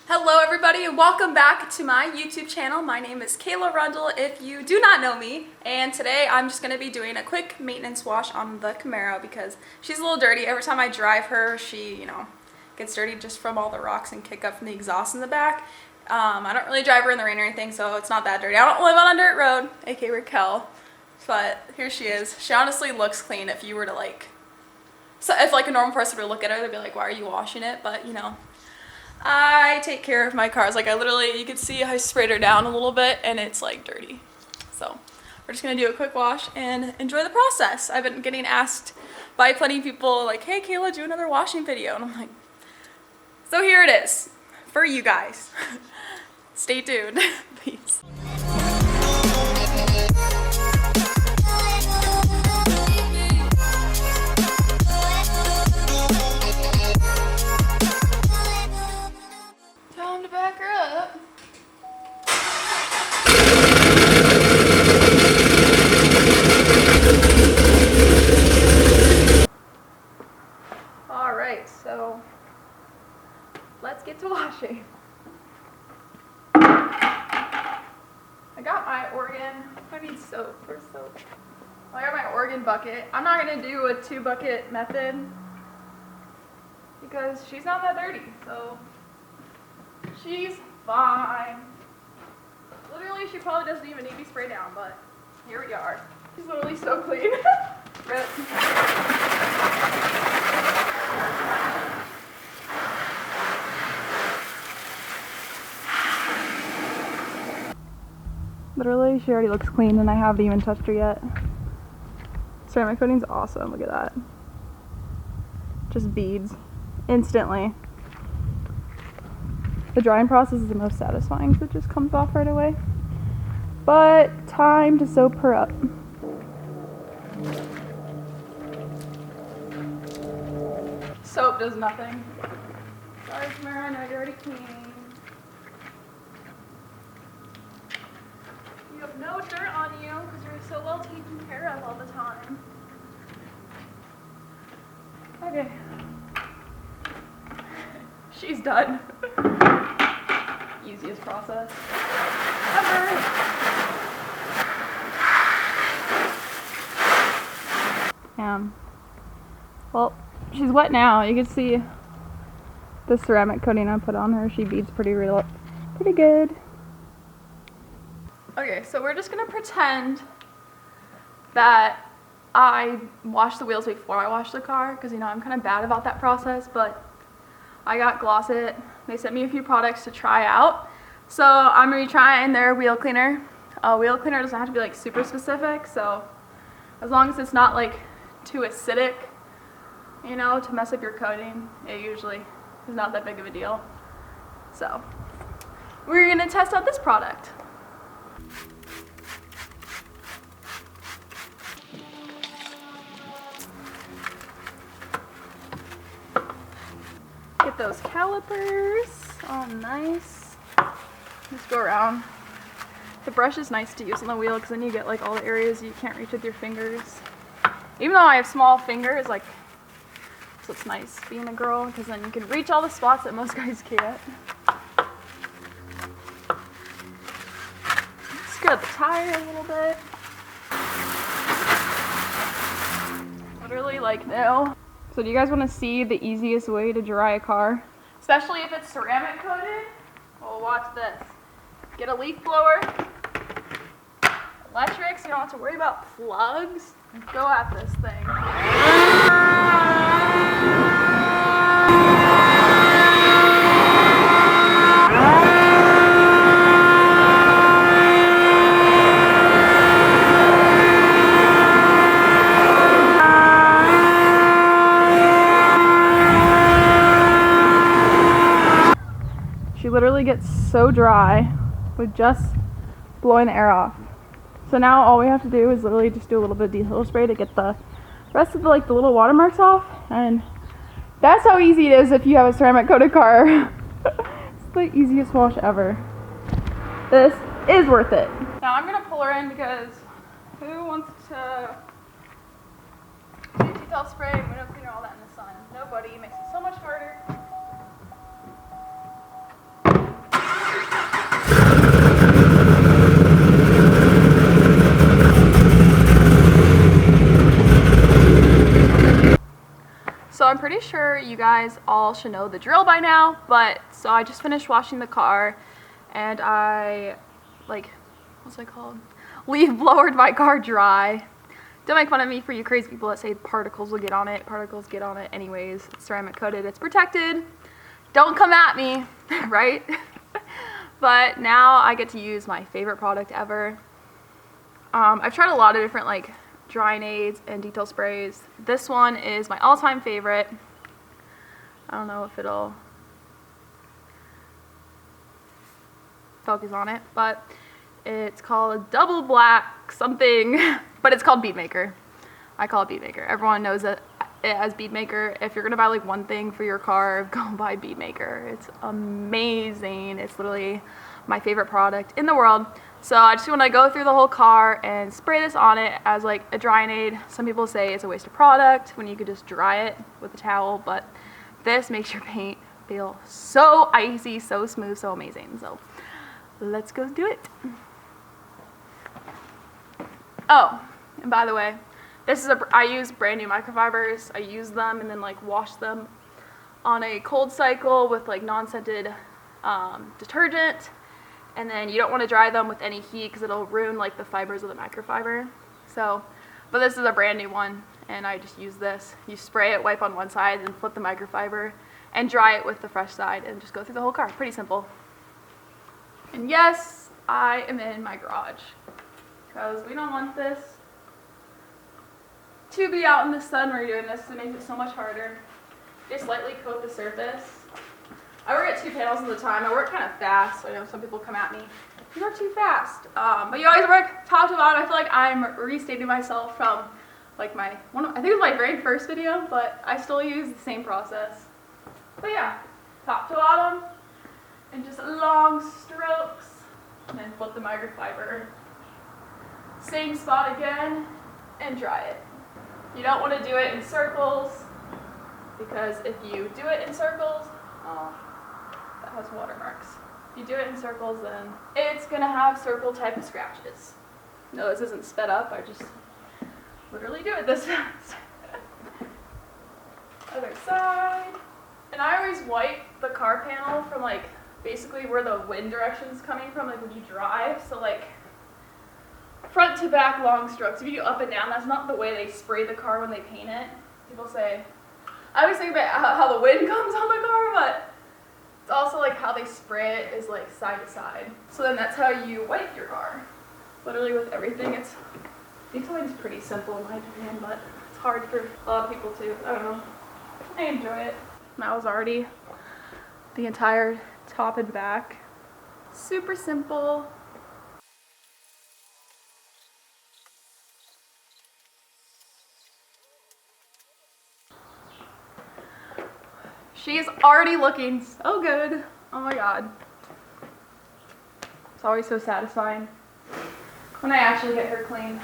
Hello everybody and welcome back to my YouTube channel. My name is Kayla Rundle if you do not know me, and today I'm just going to be doing a quick maintenance wash on the Camaro because she's a little dirty. Every time I drive her, she, gets dirty just from all the rocks and kick up from the exhaust in the back. I don't really drive her in the rain or anything, so it's not that dirty. I don't live on a dirt road, aka Raquel, but here she is. She honestly looks clean if you were to so if a normal person were to look at her, they'd be like, why are you washing it? But I take care of my cars. You can see I sprayed her down a little bit and it's dirty. So we're just gonna do a quick wash and enjoy the process. I've been getting asked by plenty of people hey Kayla, do another washing video. And I'm like, so here it is for you guys. Stay tuned, please. Time to back her up. All right, so let's get to washing. I got my Oregon. I need soap. Where's soap? I got my Oregon bucket. I'm not gonna do a 2-bucket method because she's not that dirty, so she's fine. Literally, she probably doesn't even need to be sprayed down, but here we are. She's literally so clean. Rip. Literally, she already looks clean and I haven't even touched her yet. Ceramic coating's awesome, look at that. Just beads, instantly. The drying process is the most satisfying because it just comes off right away. But time to soap her up. Soap does nothing. Sorry, Camaro, I know you're already clean. You have no dirt on you because you're so well taken care of all the time. Okay. She's done. Easiest process ever. Well, she's wet now. You can see the ceramic coating I put on her. She beads pretty good. Okay, so we're just gonna pretend that I washed the wheels before I washed the car because I'm kind of bad about that process, but I got Gloss It. They sent me a few products to try out. So I'm gonna be trying their wheel cleaner. Wheel cleaner doesn't have to be super specific, so as long as it's not too acidic, to mess up your coating, it usually is not that big of a deal. So we're gonna test out this product. Get those calipers all nice. Just go around. The brush is nice to use on the wheel because then you get all the areas you can't reach with your fingers. Even though I have small fingers, so it's nice being a girl because then you can reach all the spots that most guys can't. Just get the tire a little bit. Literally new. So do you guys want to see the easiest way to dry a car? Especially if it's ceramic coated? Well, watch this. Get a leaf blower. Electric, so you don't have to worry about plugs. Go at this thing. She literally gets so dry with just blowing the air off. So now all we have to do is literally just do a little bit of diesel spray to get the rest of the the little watermarks off, and that's how easy it is if you have a ceramic coated car. It's the easiest wash ever. This is worth it. Now I'm gonna pull her in because who wants to do detail spray, window cleaner, all that in the sun? Nobody. Makes it so much harder. I'm pretty sure you guys all should know the drill by now, but so I just finished washing the car and I, like, what's it called? Leaf blowered my car dry. Don't make fun of me for you crazy people that say particles will get on it. Particles get on it anyways. It's ceramic coated, it's protected. Don't come at me, right? But now I get to use my favorite product ever. I've tried a lot of different like drying aids and detail sprays. This one is my all-time favorite. I don't know if it'll focus on it, but it's called Double Black something, but it's called Bead Maker. I call it Bead Maker. Everyone knows it as Bead Maker. If you're gonna buy like one thing for your car, go buy Bead Maker. It's amazing. It's literally my favorite product in the world. So I just want to go through the whole car and spray this on it as like a drying aid. Some people say it's a waste of product when you could just dry it with a towel, but this makes your paint feel so icy, so smooth, so amazing. So let's go do it. Oh, and by the way, I use brand new microfibers. I use them and then like wash them on a cold cycle with like non-scented detergent. And then you don't want to dry them with any heat because it'll ruin like the fibers of the microfiber. So, but this is a brand new one and I just use this. You spray it, wipe on one side, and flip the microfiber and dry it with the fresh side and just go through the whole car. Pretty simple. And yes, I am in my garage because we don't want this to be out in the sun when you're doing this. It makes it so much harder. Just lightly coat the surface. I work at 2 panels at a time. I work kind of fast, so I know some people come at me. You work too fast. But you always work top to bottom. I feel like I'm restating myself from like I think it was my very first video, but I still use the same process. But yeah, top to bottom, and just long strokes, and then flip the microfiber. Same spot again, and dry it. You don't want to do it in circles, because if you do it in circles, has watermarks. If you do it in circles, then it's gonna have circle type of scratches. No, this isn't sped up. I just literally do it this fast. Other side. And I always wipe the car panel from like basically where the wind direction is coming from, like when you drive. So like front to back long strokes. If you do up and down, that's not the way they spray the car when they paint it. People say, I always think about how the wind comes on the car, but it's also like how they spray it is like side to side. So then that's how you wipe your car. Literally with everything. Detailing is pretty simple in my opinion, but it's hard for a lot of people too. I don't know. I enjoy it. That was already the entire top and back. Super simple. She's already looking so good. Oh my god. It's always so satisfying when I actually get her clean.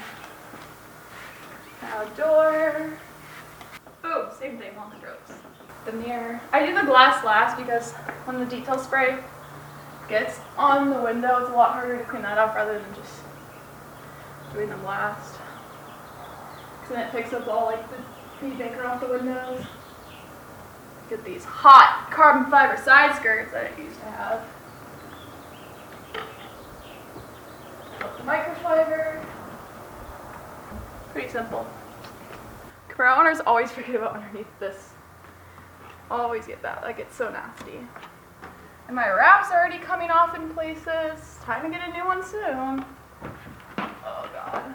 Now door. Boom, same thing on the strokes. The mirror. I do the glass last because when the detail spray gets on the window, it's a lot harder to clean that up rather than just doing them last. So then it picks up all like the Bead Maker off the windows. Get these hot carbon fiber side skirts that I used to have. Put the microfiber. Pretty simple. Camaro owners always forget about underneath this. Always get that. Like it's so nasty. And my wraps are already coming off in places. Time to get a new one soon. Oh god.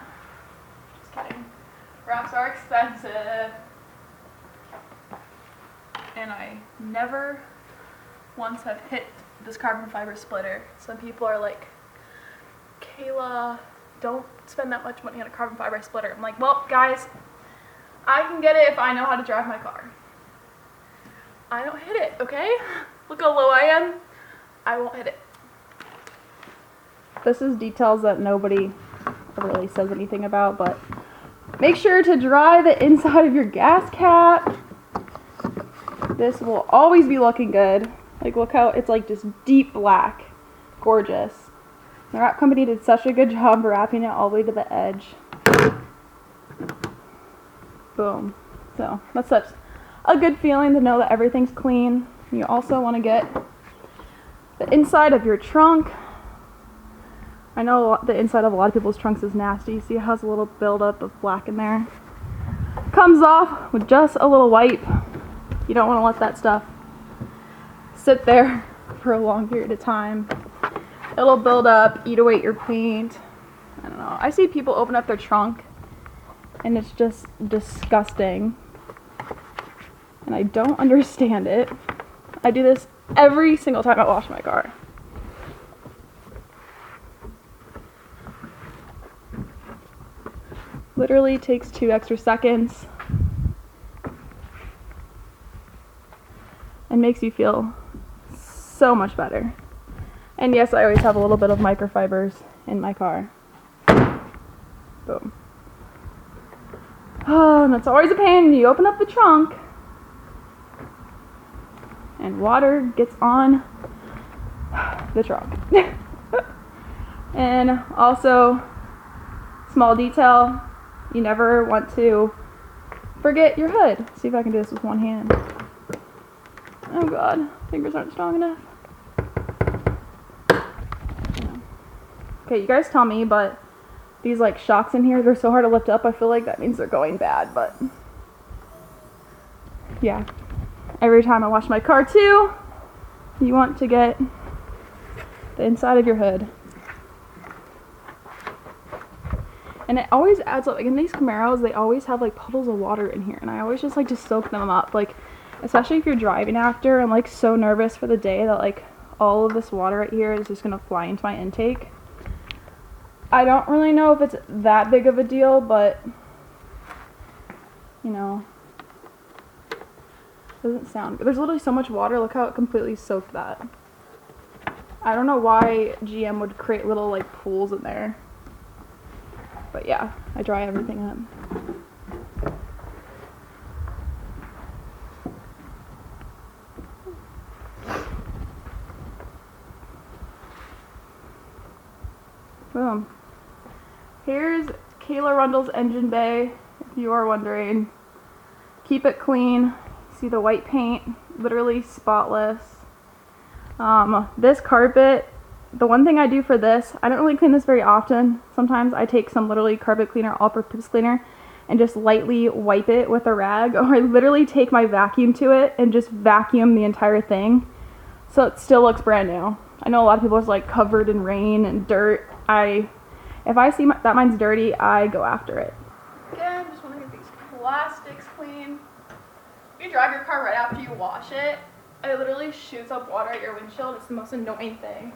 Just kidding. Wraps are expensive. And I never once have hit this carbon fiber splitter. Some people are like, Kayla, don't spend that much money on a carbon fiber splitter. I'm like, well, guys, I can get it if I know how to drive my car. I don't hit it, okay? Look how low I am. I won't hit it. This is details that nobody ever really says anything about, but make sure to dry the inside of your gas cap. This will always be looking good. Like, look how it's like just deep black. Gorgeous. The wrap company did such a good job wrapping it all the way to the edge. Boom. So, that's such a good feeling to know that everything's clean. You also want to get the inside of your trunk. I know the inside of a lot of people's trunks is nasty. See, it has a little buildup of black in there. Comes off with just a little wipe. You don't want to let that stuff sit there for a long period of time. It'll build up, eat away at your paint. I don't know. I see people open up their trunk and it's just disgusting. And I don't understand it. I do this every single time I wash my car. Literally takes 2 extra seconds and makes you feel so much better. And yes, I always have a little bit of microfibers in my car. Boom. Oh, and that's always a pain. You open up the trunk and water gets on the trunk. And also, small detail, you never want to forget your hood. See if I can do this with one hand. Oh god, fingers aren't strong enough. Okay, you guys tell me, but these like shocks in here, they're so hard to lift up. I feel like that means they're going bad, but yeah. Every time I wash my car too, you want to get the inside of your hood. And it always adds up. Like in these Camaros, they always have like puddles of water in here, and I always just like to soak them up. Like, especially if you're driving after, I'm like so nervous for the day that like all of this water right here is just gonna fly into my intake. I don't really know if it's that big of a deal, but you know, doesn't sound good. There's literally so much water. Look how it completely soaked that. I don't know why GM would create little like pools in there. But yeah, I dry everything up. Boom. Here's Kayla Rundle's engine bay, if you are wondering. Keep it clean. See the white paint, literally spotless. This carpet, the one thing I do for this, I don't really clean this very often. Sometimes I take some literally carpet cleaner, all-purpose cleaner, and just lightly wipe it with a rag, or I literally take my vacuum to it and just vacuum the entire thing so it still looks brand new. I know a lot of people are like covered in rain and dirt. If I see that mine's dirty, I go after it. Again, just want to get these plastics clean. If you drive your car right after you wash it, it literally shoots up water at your windshield. It's the most annoying thing.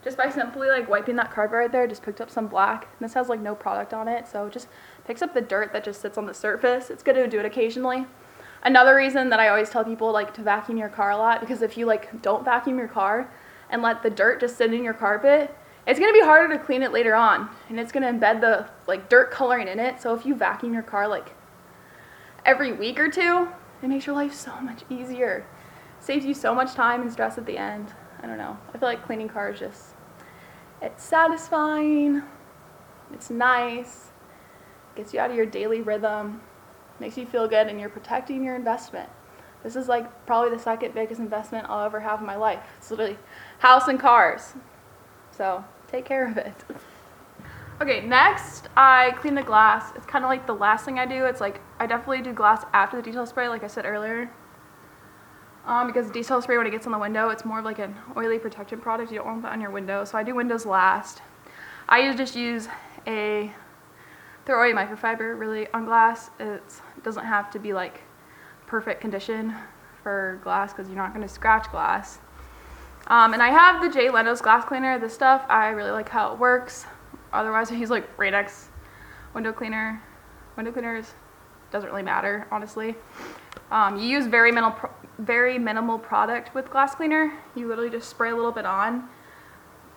Just by simply like wiping that carpet right there, just picked up some black. And this has like no product on it, so it just picks up the dirt that just sits on the surface. It's good to do it occasionally. Another reason that I always tell people like to vacuum your car a lot, because if you like don't vacuum your car and let the dirt just sit in your carpet, it's gonna be harder to clean it later on, and it's gonna embed the like dirt coloring in it. So if you vacuum your car like every week or two, it makes your life so much easier. Saves you so much time and stress at the end. I don't know. I feel like cleaning cars just, it's satisfying, it's nice, gets you out of your daily rhythm, makes you feel good, and you're protecting your investment. This is like probably the second biggest investment I'll ever have in my life. It's literally house and cars. So take care of it. Okay, next I clean the glass. It's kind of like the last thing I do. It's like I definitely do glass after the detail spray, like I said earlier. Because the detail spray, when it gets on the window, it's more of like an oily protection product. You don't want that on your window, so I do windows last. I just use a throwaway microfiber really on glass. It doesn't have to be like perfect condition for glass because you're not going to scratch glass. And I have the Jay Leno's glass cleaner. This stuff, I really like how it works. Otherwise, I use like Rain-X window cleaner. Window cleaners doesn't really matter, honestly. You use very minimal product with glass cleaner. You literally just spray a little bit on.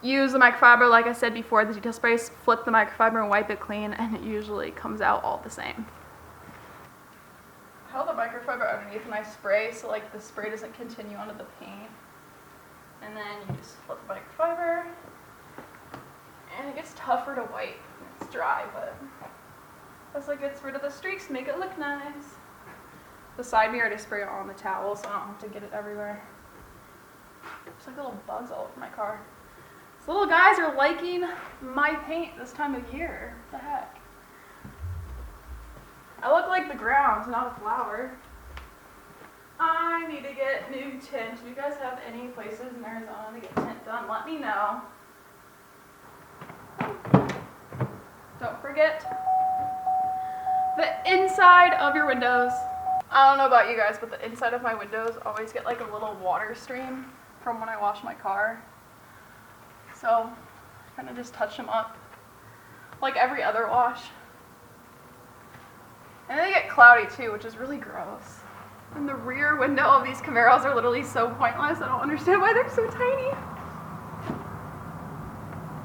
Use the microfiber, like I said before, the detail spray, flip the microfiber and wipe it clean, and it usually comes out all the same. I hold the microfiber underneath when I spray, so like the spray doesn't continue onto the paint. And then you just flip the microfiber, and it gets tougher to wipe when it's dry, but plus it gets rid of the streaks to make it look nice. the side mirror to spray it on the towel so I don't have to get it everywhere. There's like little bugs all over my car. These little guys are liking my paint this time of year. What the heck? I look like the ground, not a flower. I need to get new tint. If you guys have any places in Arizona to get tint done, let me know. Don't forget the inside of your windows. I don't know about you guys, but the inside of my windows always get like a little water stream from when I wash my car. So I kind of just touch them up like every other wash. And they get cloudy too, which is really gross. And the rear window of these Camaros are literally so pointless. I don't understand why they're so tiny.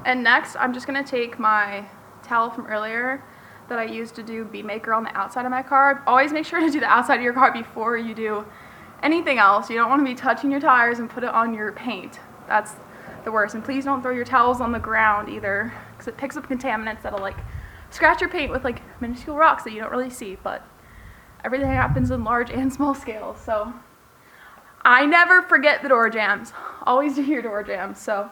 And next, I'm just gonna take my towel from earlier that I used to do bead maker on the outside of my car. Always make sure to do the outside of your car before you do anything else. You don't want to be touching your tires and put it on your paint. That's the worst. And please don't throw your towels on the ground either, because it picks up contaminants that'll like scratch your paint with like minuscule rocks that you don't really see, but everything happens in large and small scales. So I never forget the door jambs. Always do your door jambs. So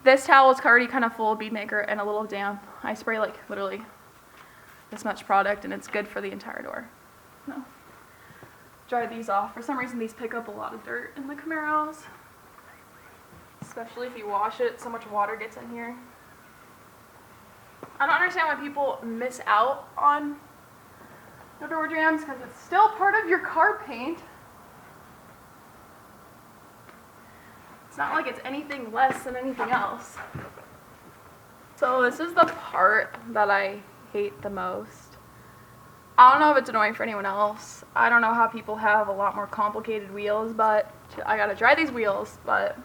this towel is already kind of full of bead maker and a little damp. I spray like literally this much product and it's good for the entire door. No. Dry these off. For some reason these pick up a lot of dirt in the Camaros, especially if you wash it. So much water gets in here. I don't understand why people miss out on the door jambs, because it's still part of your car paint. It's not like it's anything less than anything else. So this is the part that I hate the most. I don't know if it's annoying for anyone else. I don't know how people have a lot more complicated wheels, but I gotta dry these wheels. But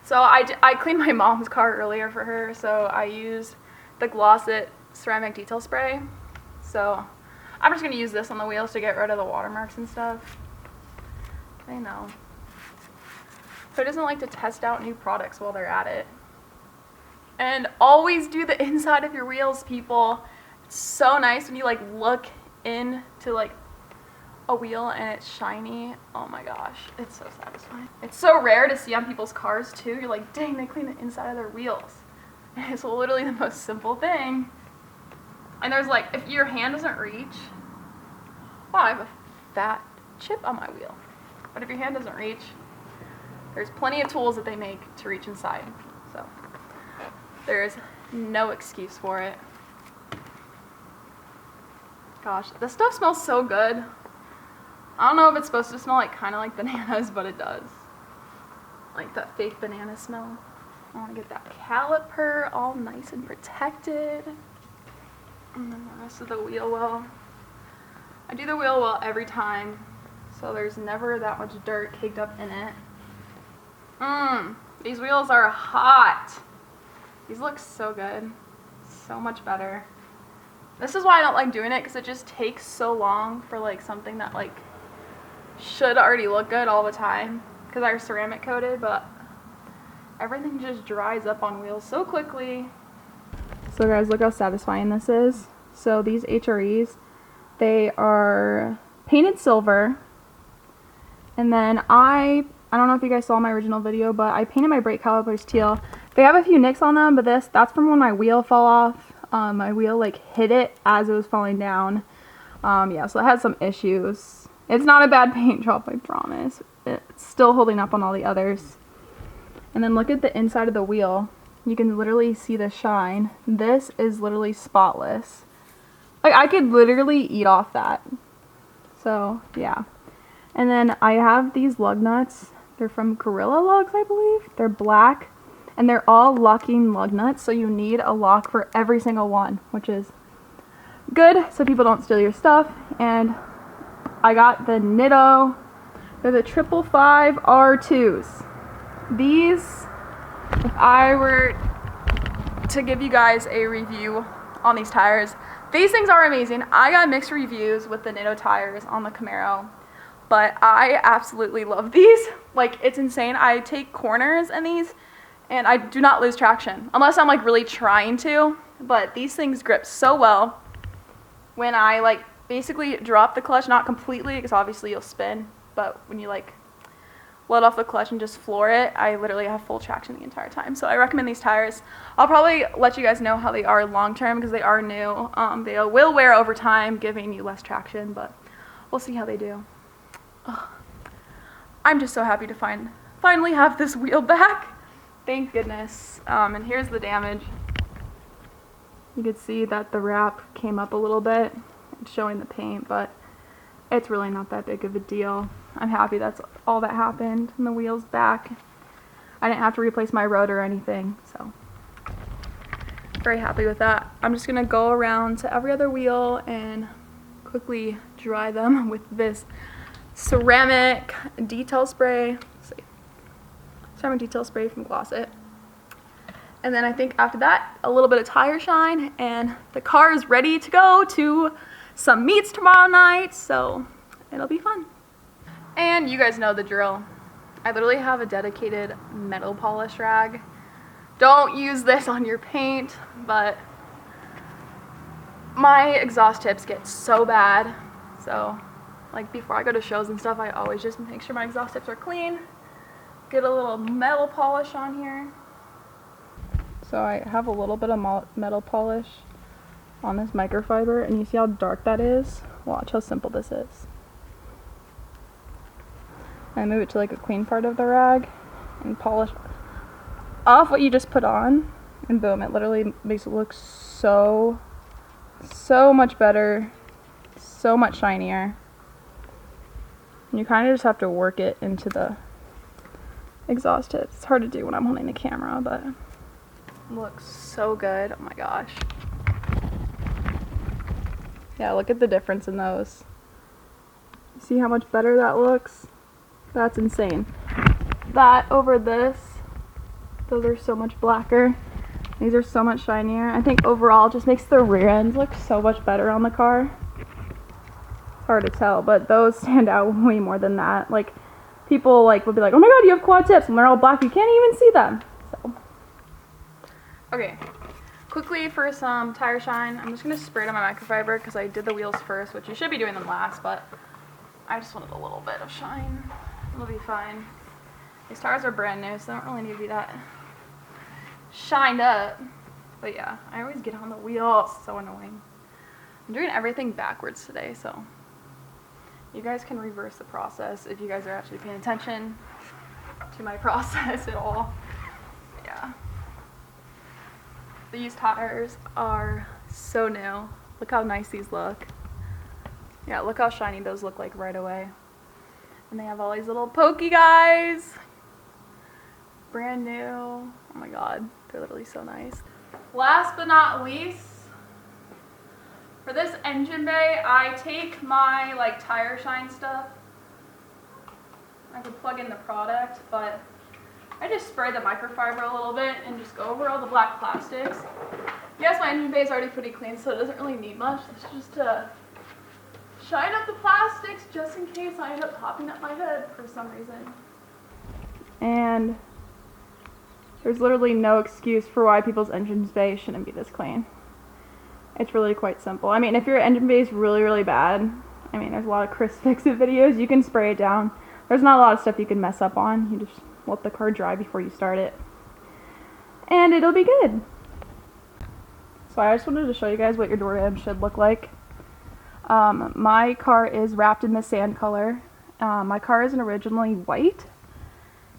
so I cleaned my mom's car earlier for her, so I used the Inozetek ceramic detail spray. So I'm just gonna use this on the wheels to get rid of the watermarks and stuff. I know. Who doesn't like to test out new products while they're at it? And always do the inside of your wheels, people. It's so nice when you like look into like a wheel and it's shiny. Oh my gosh, it's so satisfying. It's so rare to see on people's cars too. You're like, dang, they clean the inside of their wheels. And it's literally the most simple thing. And there's like, if your hand doesn't reach, wow, I have a fat chip on my wheel. But if your hand doesn't reach, there's plenty of tools that they make to reach inside. So there's no excuse for it. Gosh, this stuff smells so good. I don't know if it's supposed to smell like kind of like bananas, but it does. Like that fake banana smell. I want to get that caliper all nice and protected. And then the rest of the wheel well. I do the wheel well every time, so there's never that much dirt caked up in it. These wheels are hot. These look so good. So much better. This is why I don't like doing it, because it just takes so long for like something that like should already look good all the time, because they're ceramic coated, but everything just dries up on wheels so quickly. So guys, look how satisfying this is. So these HREs, they are painted silver, and then I don't know if you guys saw my original video, but I painted my brake calipers teal. They have a few nicks on them, but that's from when my wheel fell off. My wheel like hit it as it was falling down. Yeah, so it had some issues. It's not a bad paint job, I promise. It's still holding up on all the others. And then look at the inside of the wheel. You can literally see the shine. This is literally spotless. Like, I could literally eat off that. So, yeah. And then I have these lug nuts. They're from Gorilla Lugs, I believe. They're black. And they're all locking lug nuts, so you need a lock for every single one, which is good so people don't steal your stuff. And I got the Nitto. They're the 555 R2s. These, if I were to give you guys a review on these tires, these things are amazing. I got mixed reviews with the Nitto tires on the Camaro, but I absolutely love these. Like, it's insane. I take corners in these and I do not lose traction unless I'm like really trying to, but these things grip so well when I like basically drop the clutch, not completely because obviously you'll spin, but when you like let off the clutch and just floor it, I literally have full traction the entire time. So I recommend these tires. I'll probably let you guys know how they are long term because they are new. They will wear over time, giving you less traction, but we'll see how they do. Ugh. I'm just so happy to finally have this wheel back. Thank goodness. And here's the damage. You could see that the wrap came up a little bit. It's showing the paint, but it's really not that big of a deal. I'm happy that's all that happened, and the wheel's back. I didn't have to replace my rotor or anything, so very happy with that. I'm just gonna go around to every other wheel and quickly dry them with this ceramic detail spray. Let's see. Ceramic detail spray from Glossit. And then I think after that, a little bit of tire shine, and the car is ready to go to some meets tomorrow night, so it'll be fun. And you guys know the drill. I literally have a dedicated metal polish rag. Don't use this on your paint, but my exhaust tips get so bad. So like before I go to shows and stuff, I always just make sure my exhaust tips are clean. Get a little metal polish on here. So I have a little bit of metal polish on this microfiber, and you see how dark that is? Watch how simple this is. I move it to like a clean part of the rag and polish off what you just put on, and boom, it literally makes it look so much better, so much shinier. And you kind of just have to work it into the exhaust tips. It's hard to do when I'm holding the camera, but it looks so good. Oh my gosh. Yeah, look at the difference in those. See how much better that looks? That's insane. That over this, those are so much blacker. These are so much shinier. I think overall it just makes the rear ends look so much better on the car. It's hard to tell, but those stand out way more than that. Like, people like would be like, oh my god, you have quad tips, and they're all black, you can't even see them. So, okay. Quickly for some tire shine, I'm just going to spray it on my microfiber because I did the wheels first, which you should be doing them last, but I just wanted a little bit of shine. It'll be fine. These tires are brand new, so they don't really need to be that shined up. But yeah, I always get on the wheel. It's so annoying. I'm doing everything backwards today, so you guys can reverse the process if you guys are actually paying attention to my process at all. Yeah. These tires are so new. Look how nice these look. Yeah, look how shiny those look like right away. And they have all these little pokey guys. Brand new. Oh my god, they're literally so nice. Last but not least, for this engine bay, I take my like tire shine stuff. I could plug in the product, but I just spray the microfiber a little bit and just go over all the black plastics. Yes, my engine bay is already pretty clean, so it doesn't really need much. It's just to shine up the plastics just in case I end up popping up my hood for some reason. And there's literally no excuse for why people's engine bay shouldn't be this clean. It's really quite simple. I mean, if your engine bay is really bad, I mean, there's a lot of Chris Fix-It videos, you can spray it down. There's not a lot of stuff you can mess up on. You just let the car dry before you start it, and it'll be good. So I just wanted to show you guys what your door jambs should look like. My car is wrapped in the sand color. My car isn't originally white,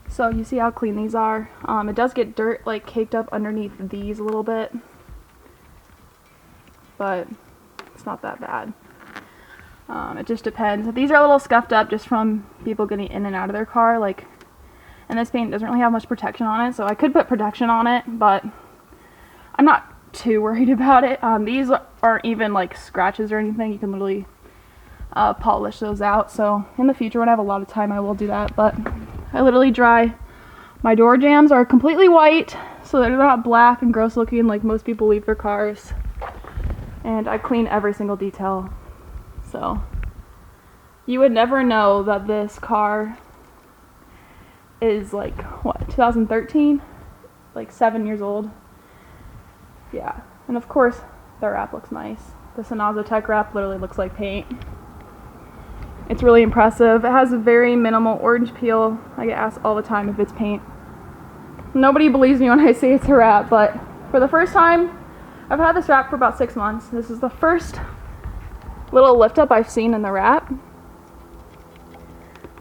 so you see how clean these are. It does get dirt like caked up underneath these a little bit, but it's not that bad. It just depends. These are a little scuffed up just from people getting in and out of their car, like, and this paint doesn't really have much protection on it, so I could put protection on it, but I'm not too worried about it. These aren't even like scratches or anything. You can literally polish those out, so in the future when I have a lot of time I will do that. But I literally dry. My door jambs are completely white, so they're not black and gross looking like most people leave their cars, and I clean every single detail. So you would never know that this car is like, what, 2013? Like 7 years old. Yeah, and of course the wrap looks nice. This Inozetek wrap literally looks like paint. It's really impressive. It has a very minimal orange peel. I get asked all the time if it's paint. Nobody believes me when I say it's a wrap, but for the first time, I've had this wrap for about 6 months. This is the first little lift up I've seen in the wrap.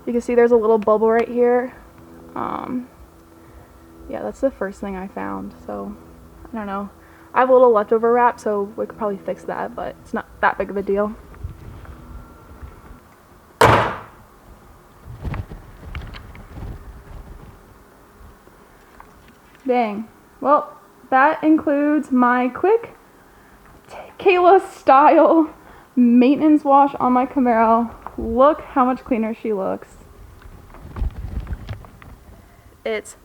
You can see there's a little bubble right here. Yeah, that's the first thing I found, so I don't know. I have a little leftover wrap, so we could probably fix that, but it's not that big of a deal. Dang. Well, that includes my quick Kayla style maintenance wash on my Camaro. Look how much cleaner she looks. Let's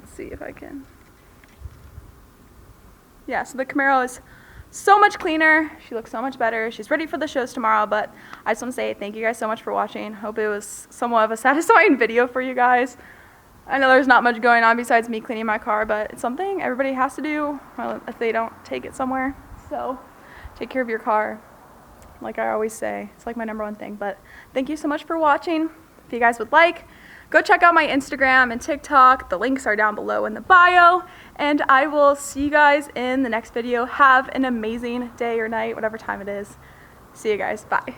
see if I can. Yeah, so the Camaro is so much cleaner. She looks so much better. She's ready for the shows tomorrow, but I just want to say thank you guys so much for watching. Hope it was somewhat of a satisfying video for you guys. I know there's not much going on besides me cleaning my car, but it's something everybody has to do if they don't take it somewhere. So take care of your car, like I always say. It's like my #1 thing. But thank you so much for watching. If you guys would like, go check out my Instagram and TikTok. The links are down below in the bio. And I will see you guys in the next video. Have an amazing day or night, whatever time it is. See you guys. Bye.